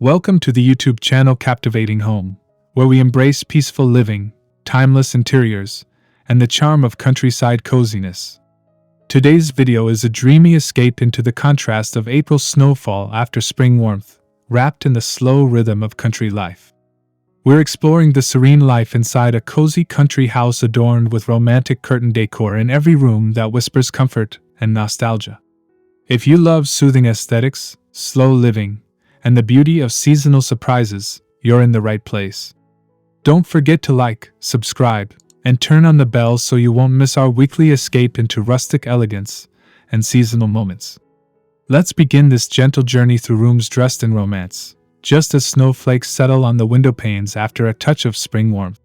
Welcome to the YouTube channel Captivating Home, where we embrace peaceful living, timeless interiors, and the charm of countryside coziness. Today's video is a dreamy escape into the contrast of April's snowfall after spring warmth, wrapped in the slow rhythm of country life. We're exploring the serene life inside a cozy country house adorned with romantic curtain decor in every room that whispers comfort and nostalgia. If you love soothing aesthetics, slow living, and the beauty of seasonal surprises, you're in the right place. Don't forget to like, subscribe, and turn on the bell so you won't miss our weekly escape into rustic elegance and seasonal moments. Let's begin this gentle journey through rooms dressed in romance, just as snowflakes settle on the window panes after a touch of spring warmth.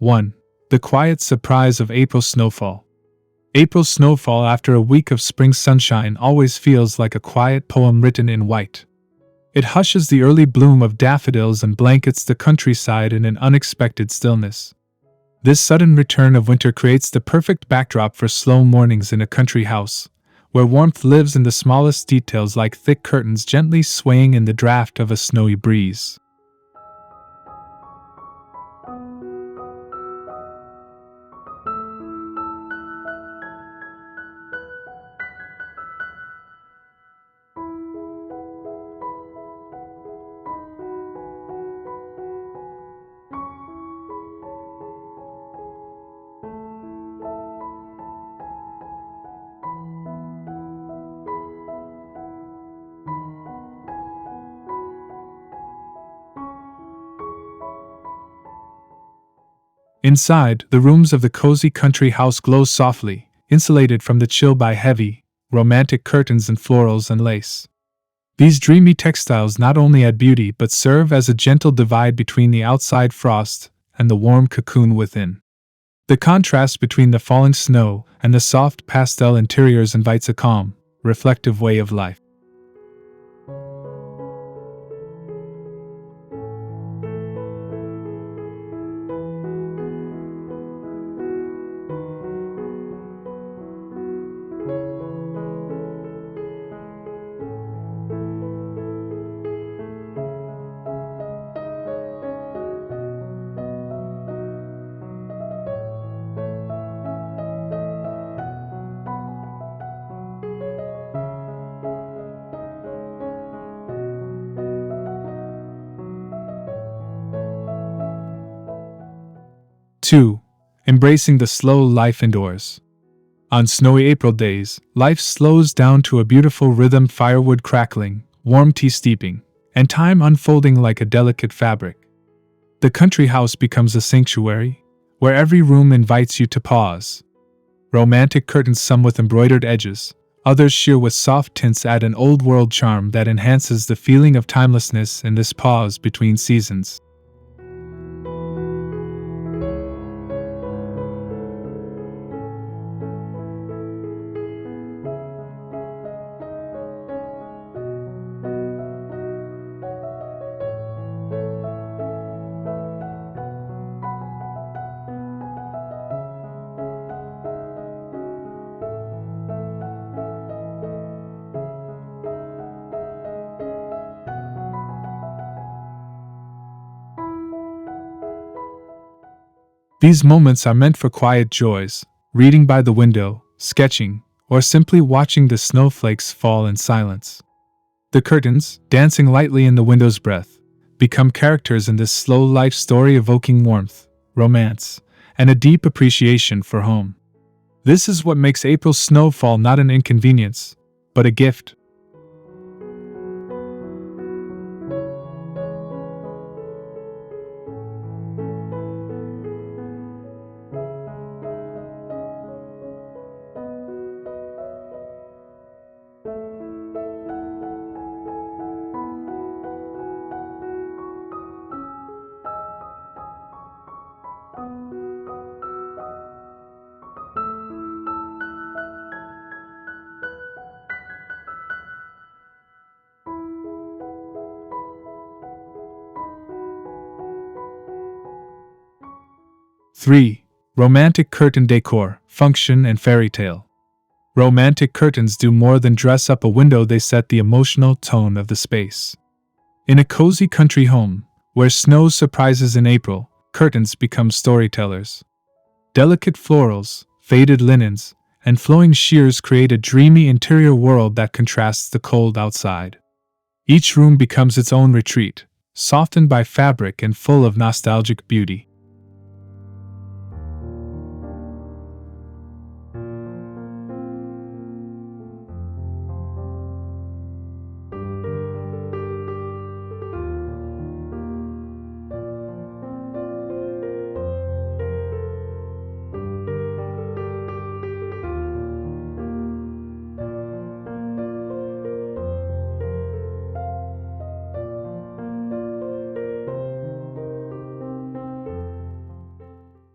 One, the quiet surprise of April snowfall. April snowfall after a week of spring sunshine always feels like a quiet poem written in white. It hushes the early bloom of daffodils and blankets the countryside in an unexpected stillness. This sudden return of winter creates the perfect backdrop for slow mornings in a country house, where warmth lives in the smallest details like thick curtains gently swaying in the draft of a snowy breeze. Inside, the rooms of the cozy country house glow softly, insulated from the chill by heavy, romantic curtains and florals and lace. These dreamy textiles not only add beauty but serve as a gentle divide between the outside frost and the warm cocoon within. The contrast between the falling snow and the soft pastel interiors invites a calm, reflective way of life. Two, embracing the slow life indoors. On snowy April days, life slows down to a beautiful rhythm, firewood crackling, warm tea steeping, and time unfolding like a delicate fabric. The country house becomes a sanctuary, where every room invites you to pause. Romantic curtains, some with embroidered edges, others sheer with soft tints, add an old-world charm that enhances the feeling of timelessness in this pause between seasons. These moments are meant for quiet joys, reading by the window, sketching, or simply watching the snowflakes fall in silence. The curtains, dancing lightly in the window's breath, become characters in this slow life story, evoking warmth, romance, and a deep appreciation for home. This is what makes April's snowfall not an inconvenience, but a gift. 3. Romantic curtain decor, function and fairytale. Romantic curtains do more than dress up a window, they set the emotional tone of the space. In a cozy country home, where snow surprises in April, curtains become storytellers. Delicate florals, faded linens, and flowing sheers create a dreamy interior world that contrasts the cold outside. Each room becomes its own retreat, softened by fabric and full of nostalgic beauty.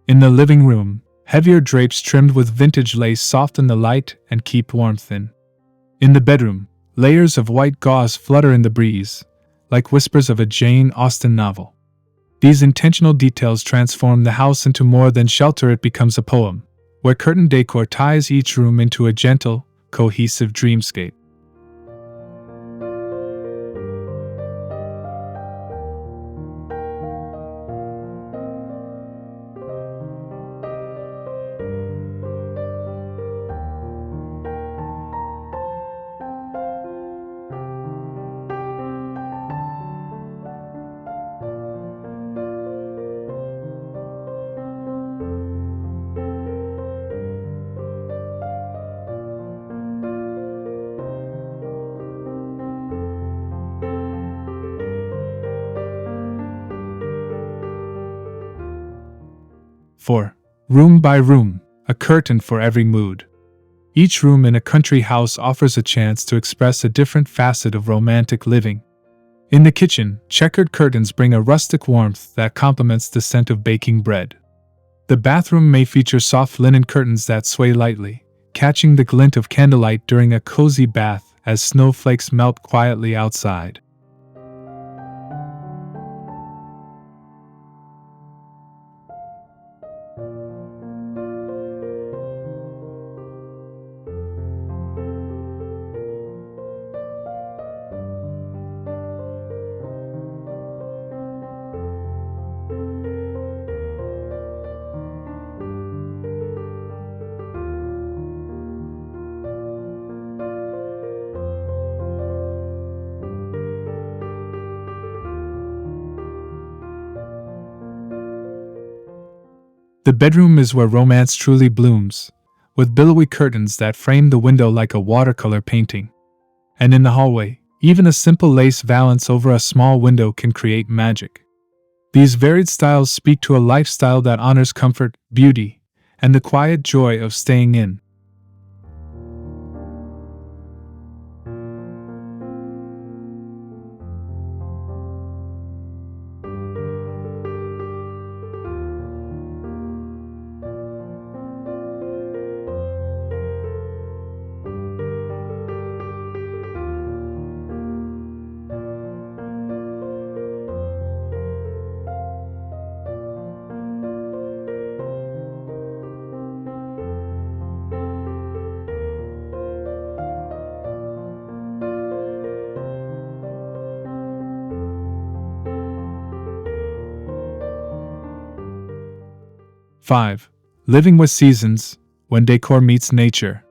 In the living room, heavier drapes trimmed with vintage lace soften the light and keep warmth in. In the bedroom, layers of white gauze flutter in the breeze, like whispers of a Jane Austen novel. These intentional details transform the house into more than shelter, it becomes a poem, where curtain decor ties each room into a gentle, cohesive dreamscape. For room by room, a curtain for every mood. Each room in a country house offers a chance to express a different facet of romantic living. In the kitchen, checkered curtains bring a rustic warmth that complements the scent of baking bread. The bathroom may feature soft linen curtains that sway lightly, catching the glint of candlelight during a cozy bath as snowflakes melt quietly outside. The bedroom is where romance truly blooms, with billowy curtains that frame the window like a watercolor painting. And in the hallway, even a simple lace valance over a small window can create magic. These varied styles speak to a lifestyle that honors comfort, beauty, and the quiet joy of staying in. Five. Living with seasons, when decor meets nature.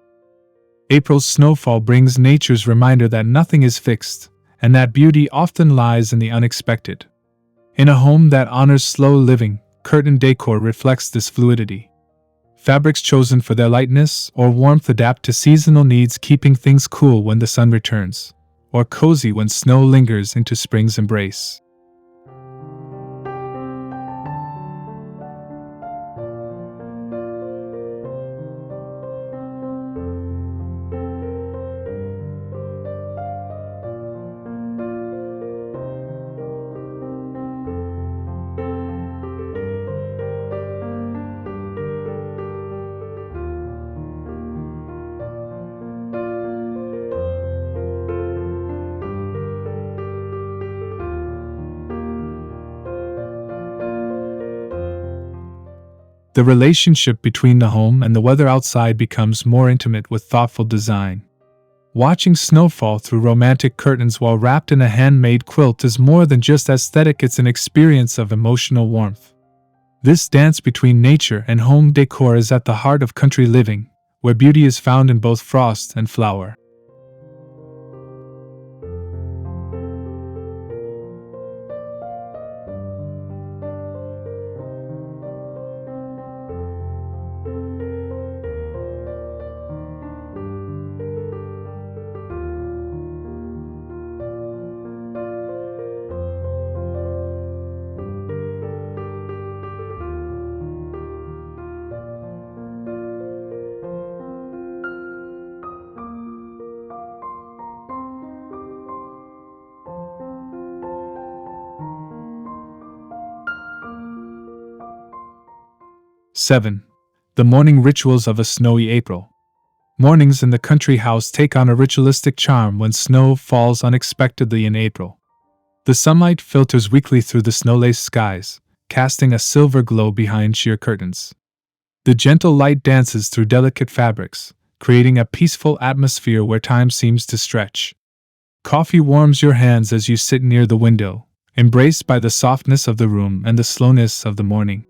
April's snowfall brings nature's reminder that nothing is fixed, and that beauty often lies in the unexpected. In a home that honors slow living, curtain decor reflects this fluidity. Fabrics chosen for their lightness or warmth adapt to seasonal needs, keeping things cool when the sun returns, or cozy when snow lingers into spring's embrace. The relationship between the home and the weather outside becomes more intimate with thoughtful design. Watching snow fall through romantic curtains while wrapped in a handmade quilt is more than just aesthetic, it's an experience of emotional warmth. This dance between nature and home decor is at the heart of country living, where beauty is found in both frost and flower. '7. The morning rituals of a snowy April. Mornings in the country house take on a ritualistic charm when snow falls unexpectedly in April. The sunlight filters weakly through the snow-laced skies, casting a silver glow behind sheer curtains. The gentle light dances through delicate fabrics, creating a peaceful atmosphere where time seems to stretch. Coffee warms your hands as you sit near the window, embraced by the softness of the room and the slowness of the morning.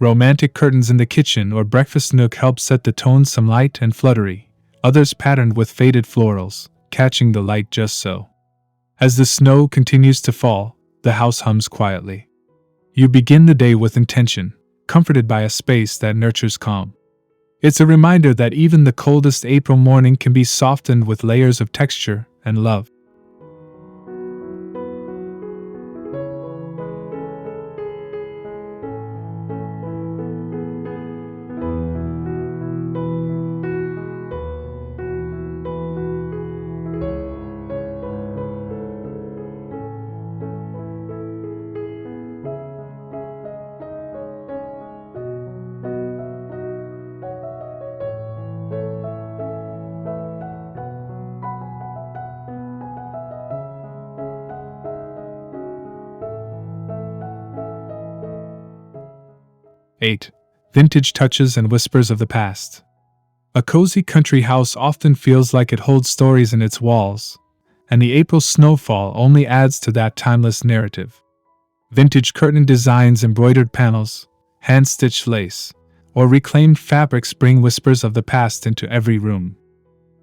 Romantic curtains in the kitchen or breakfast nook help set the tone, some light and fluttery, others patterned with faded florals, catching the light just so. As the snow continues to fall, the house hums quietly. You begin the day with intention, comforted by a space that nurtures calm. It's a reminder that even the coldest April morning can be softened with layers of texture and love. '8. Vintage touches and whispers of the past. A cozy country house often feels like it holds stories in its walls, and the April snowfall only adds to that timeless narrative. Vintage curtain designs, embroidered panels, hand-stitched lace, or reclaimed fabrics bring whispers of the past into every room.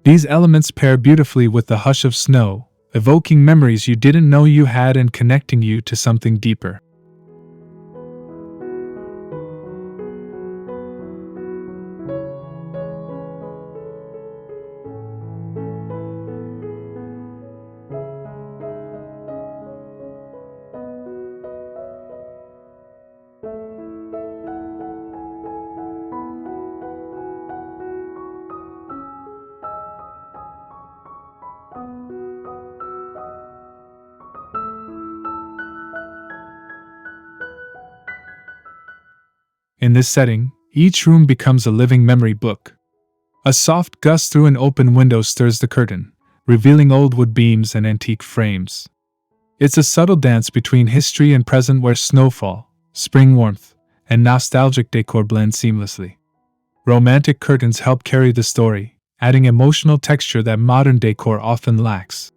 These elements pair beautifully with the hush of snow, evoking memories you didn't know you had and connecting you to something deeper. In this setting, each room becomes a living memory book. A soft gust through an open window stirs the curtain, revealing old wood beams and antique frames. It's a subtle dance between history and present where snowfall, spring warmth, and nostalgic decor blend seamlessly. Romantic curtains help carry the story, adding emotional texture that modern decor often lacks.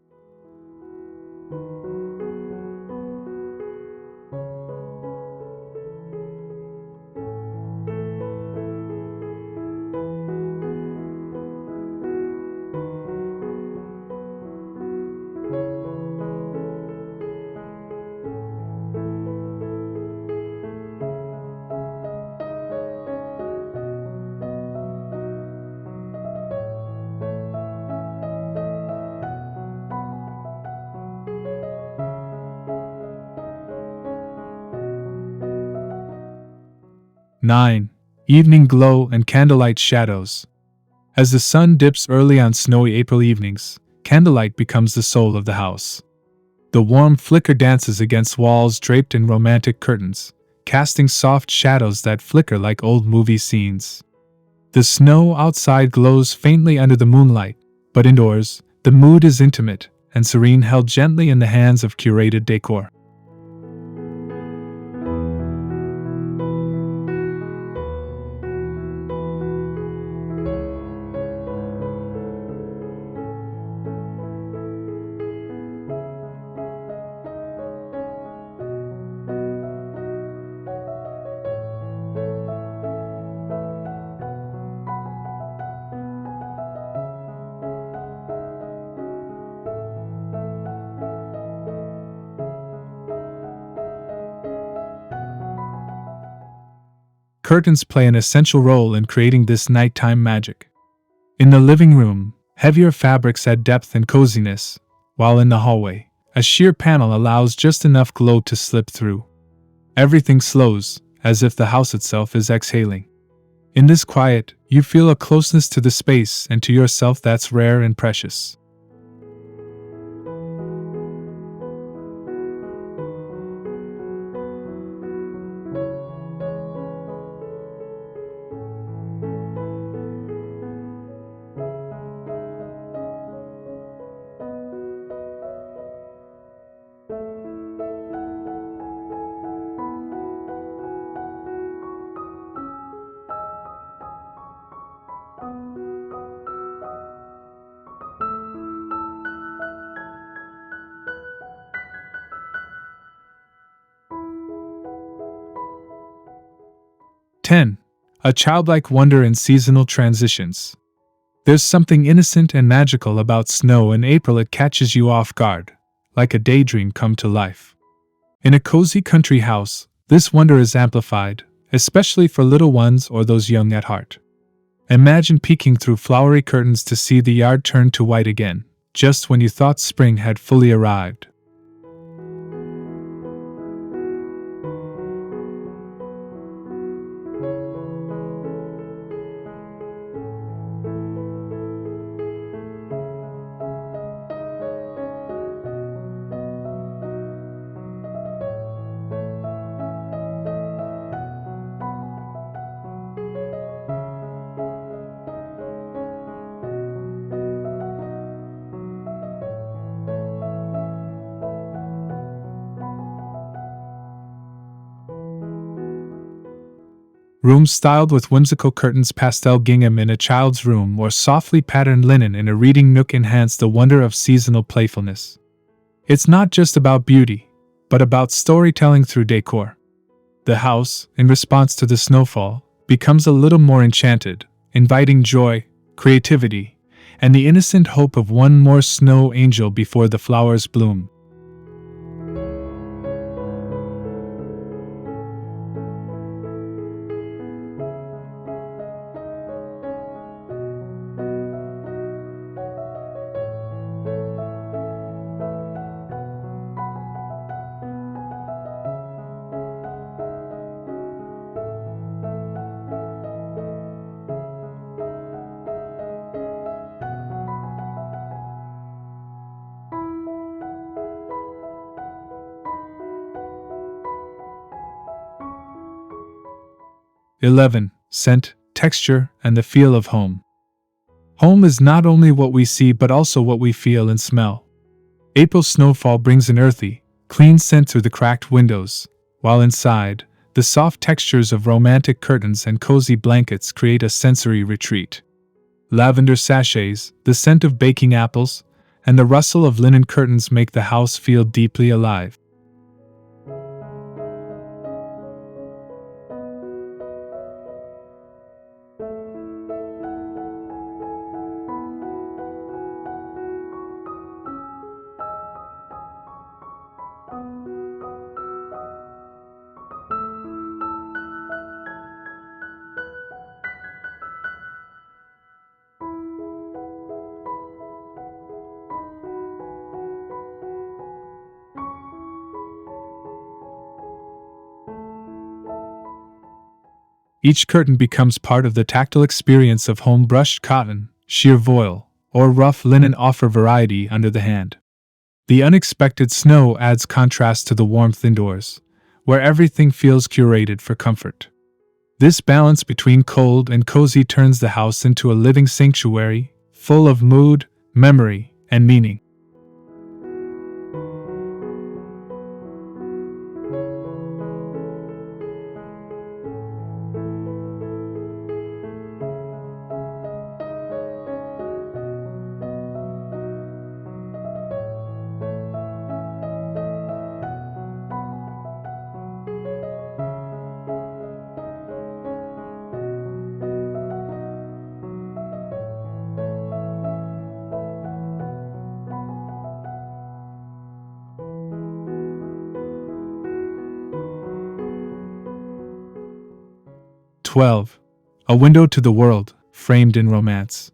9. Evening glow and candlelight shadows. As the sun dips early on snowy April evenings, candlelight becomes the soul of the house. The warm flicker dances against walls draped in romantic curtains, casting soft shadows that flicker like old movie scenes. The snow outside glows faintly under the moonlight, but indoors, the mood is intimate and serene, held gently in the hands of curated decor. Curtains play an essential role in creating this nighttime magic. In the living room, heavier fabrics add depth and coziness, while in the hallway, a sheer panel allows just enough glow to slip through. Everything slows, as if the house itself is exhaling. In this quiet, you feel a closeness to the space and to yourself that's rare and precious. "10. A childlike wonder in seasonal transitions. There's something innocent and magical about snow in April. It catches you off guard, like a daydream come to life. In a cozy country house, this wonder is amplified, especially for little ones or those young at heart. Imagine peeking through flowery curtains to see the yard turn to white again, just when you thought spring had fully arrived. Rooms styled with whimsical curtains, pastel gingham in a child's room, or softly patterned linen in a reading nook enhance the wonder of seasonal playfulness. It's not just about beauty, but about storytelling through decor. The house, in response to the snowfall, becomes a little more enchanted, inviting joy, creativity, and the innocent hope of one more snow angel before the flowers bloom. "11. Scent, texture, and the feel of home. Home is not only what we see but also what we feel and smell. April snowfall brings an earthy, clean scent through the cracked windows, while inside, the soft textures of romantic curtains and cozy blankets create a sensory retreat. Lavender sachets, the scent of baking apples, and the rustle of linen curtains make the house feel deeply alive. Each curtain becomes part of the tactile experience of home. Brushed cotton, sheer voile, or rough linen offer variety under the hand. The unexpected snow adds contrast to the warmth indoors, where everything feels curated for comfort. This balance between cold and cozy turns the house into a living sanctuary, full of mood, memory, and meaning. A window to the world, framed in romance.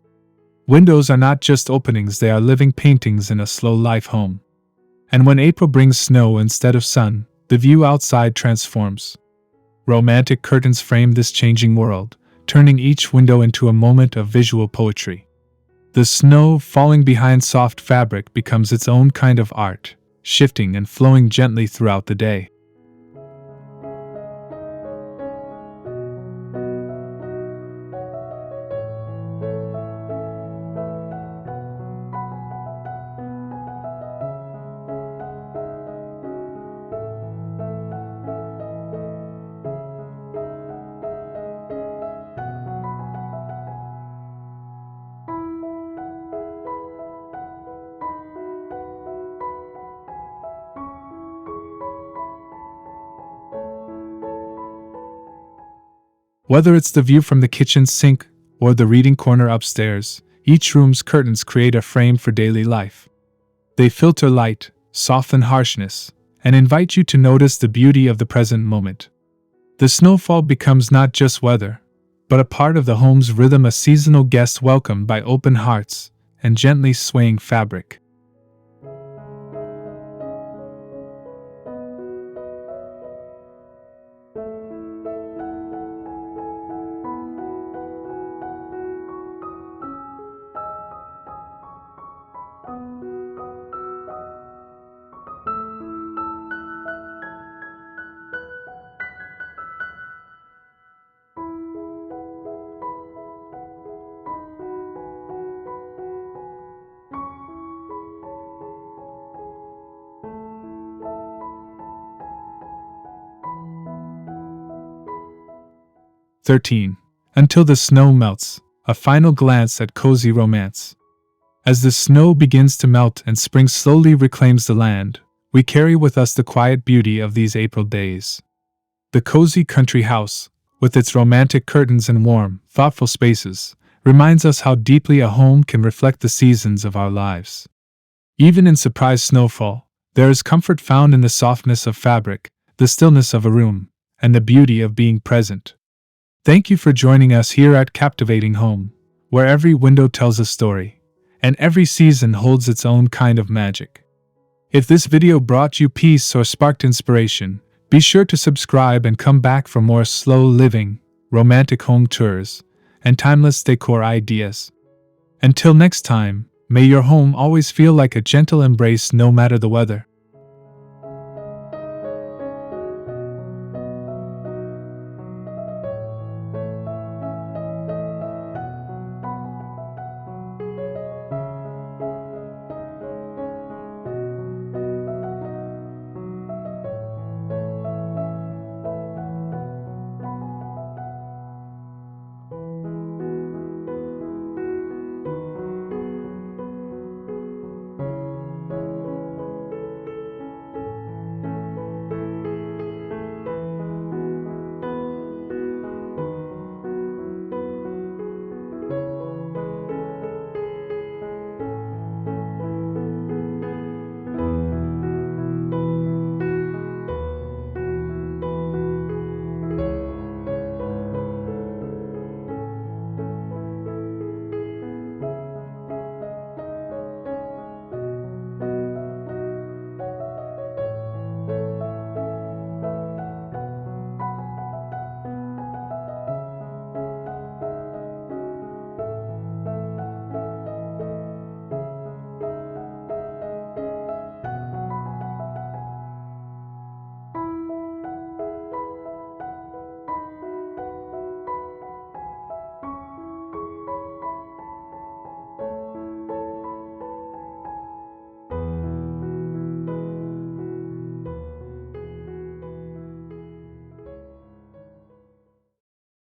Windows are not just openings, they are living paintings in a slow life home. And when April brings snow instead of sun, the view outside transforms. Romantic curtains frame this changing world, turning each window into a moment of visual poetry. The snow falling behind soft fabric becomes its own kind of art, shifting and flowing gently throughout the day. Whether it's the view from the kitchen sink or the reading corner upstairs, each room's curtains create a frame for daily life. They filter light, soften harshness, and invite you to notice the beauty of the present moment. The snowfall becomes not just weather, but a part of the home's rhythm, a seasonal guest welcomed by open hearts and gently swaying fabric. Until the snow melts, a final glance at cozy romance. As the snow begins to melt and spring slowly reclaims the land, we carry with us the quiet beauty of these April days. The cozy country house, with its romantic curtains and warm, thoughtful spaces, reminds us how deeply a home can reflect the seasons of our lives. Even in surprise snowfall, there is comfort found in the softness of fabric, the stillness of a room, and the beauty of being present. Thank you for joining us here at Captivating Home, where every window tells a story, and every season holds its own kind of magic. If this video brought you peace or sparked inspiration, be sure to subscribe and come back for more slow living, romantic home tours, and timeless decor ideas. Until next time, may your home always feel like a gentle embrace no matter the weather.